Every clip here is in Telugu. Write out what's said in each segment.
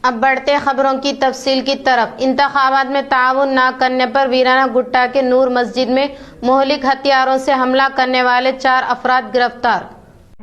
अब बढ़ते खबरों की तफसील की तरफ। इंतखाबात में ताउन न करने पर वीराना गुट्टा के नूर मस्जिद में मोहलिक हथियारों से हमला करने वाले 4 अफराद गिरफ्तार।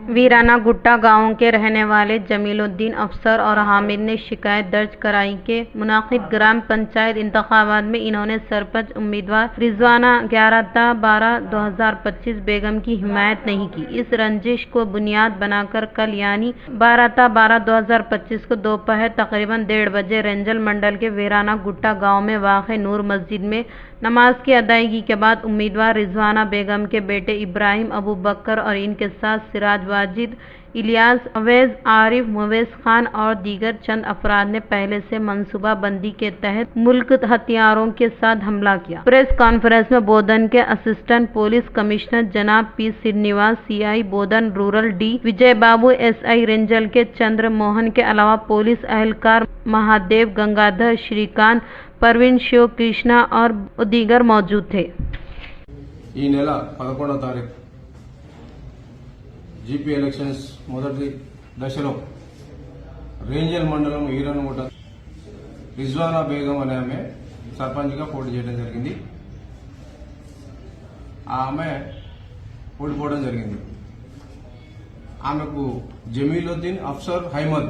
वीराना गुट्टा गांव के रहने वाले जमीलुद्दीन अफसर और हामिद ने शिकायत दर्ज कराई कि मुनाकिद ग्राम पंचायत इंतखाबात में इन्होंने सरपंच उम्मीदवार रिजवाना 11/12/2025 बेगम की हिमायत नहीं की। इस रंजिश को बुनियाद बनाकर कल यानी 12/12/2025 को दोपहर तकरीबन 1:30 बजे रेंजल मंडल के वीराना गुट्टा गाँव में वाक़ नूर मस्जिद में नमाज की अदायगी के बाद उम्मीदवार रिजवाना बेगम के बेटे इब्राहिम अबू बकर और इनके साथ सिराज वाजिद, इलियास, अवैज, आरिफ, मुवैस खान और दीगर चंद अफराद ने पहले से मंसूबा बंदी के तहत मुल्क हथियारों के साथ हमला किया। प्रेस कॉन्फ्रेंस में बोधन के असिस्टेंट पुलिस कमिश्नर जनाब पी श्रीनिवास, सीआई बोधन रूरल डी विजय बाबू, एसआई रेंजल के चंद्र मोहन के अलावा पुलिस एहलकार महादेव, गंगाधर, श्रीकांत, परवीन, शिव कृष्णा और दीगर मौजूद थे। ఈ నెల 11వ తారీఖు జీపీ ఎలక్షన్స్ మొదటి దశలో రేంజల్ మండలం ఈరనగుట్ట రిజ్వానా బేగం అనే ఆమె సర్పంచ్గా పోటీ చేయడం జరిగింది. ఆమె ఓడిపోవడం జరిగింది. ఆమెకు జమీలుద్దీన్ అఫ్సర్ హైమద్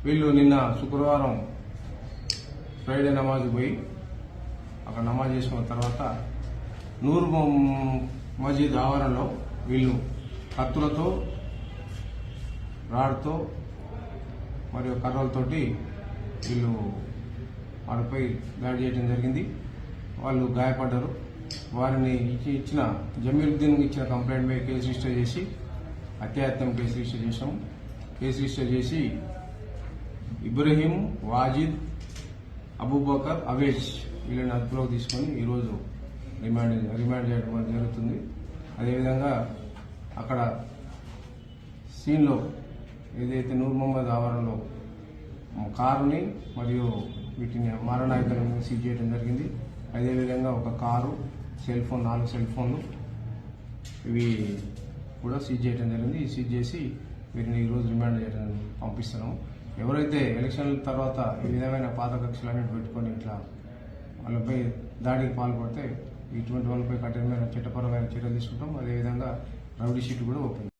వీళ్ళు నిన్న శుక్రవారం ఫ్రైడే నమాజ్ పోయి అక్కడ నమాజ్ చేసుకున్న తర్వాత నూర్ మస్జిద్ ఆవరణలో వీళ్ళు కత్తులతో, రాడ్తో మరియు కర్రలతోటి వీళ్ళు వారిపై దాడి చేయడం జరిగింది. వాళ్ళు గాయపడ్డారు. వారిని ఇచ్చిన జమీలుద్దీన్ ఇచ్చిన కంప్లైంట్ మీద కేసు రిజిస్టర్ చేసి హత్యాయత్నం కేసు రిజిస్టర్ చేశాము. కేసు రిజిస్టర్ చేసి ఇబ్రహీం, వాజిద్, అబూబకర్, అవేజ్ వీళ్ళని అదుపులోకి తీసుకొని ఈరోజు రిమాండ్ చేయడం జరుగుతుంది. అదేవిధంగా అక్కడ సీన్లో ఏదైతే నూర్ మొహమ్మద్ ఆవరణలో కారుని మరియు వీటిని మారణాయుధాలను సీజ్ చేయడం జరిగింది. అదేవిధంగా ఒక కారు, సెల్ ఫోన్, 4 సెల్ ఫోన్లు ఇవి కూడా సీజ్ చేయడం జరిగింది. సీజ్ చేసి వీటిని ఈరోజు రిమాండ్ చేయడం పంపిస్తున్నాము. ఎవరైతే ఎలక్షన్ల తర్వాత ఈ విధమైన పాత కక్షలన్నీ పెట్టుకొని ఇట్లా వాళ్ళపై దాడికి పాల్పడితే ఇటువంటి వాళ్ళపై కఠినమైన చట్టపరమైన చర్యలు తీసుకుంటాం. అదేవిధంగా రౌడీ షీట్ కూడా ఓపెన్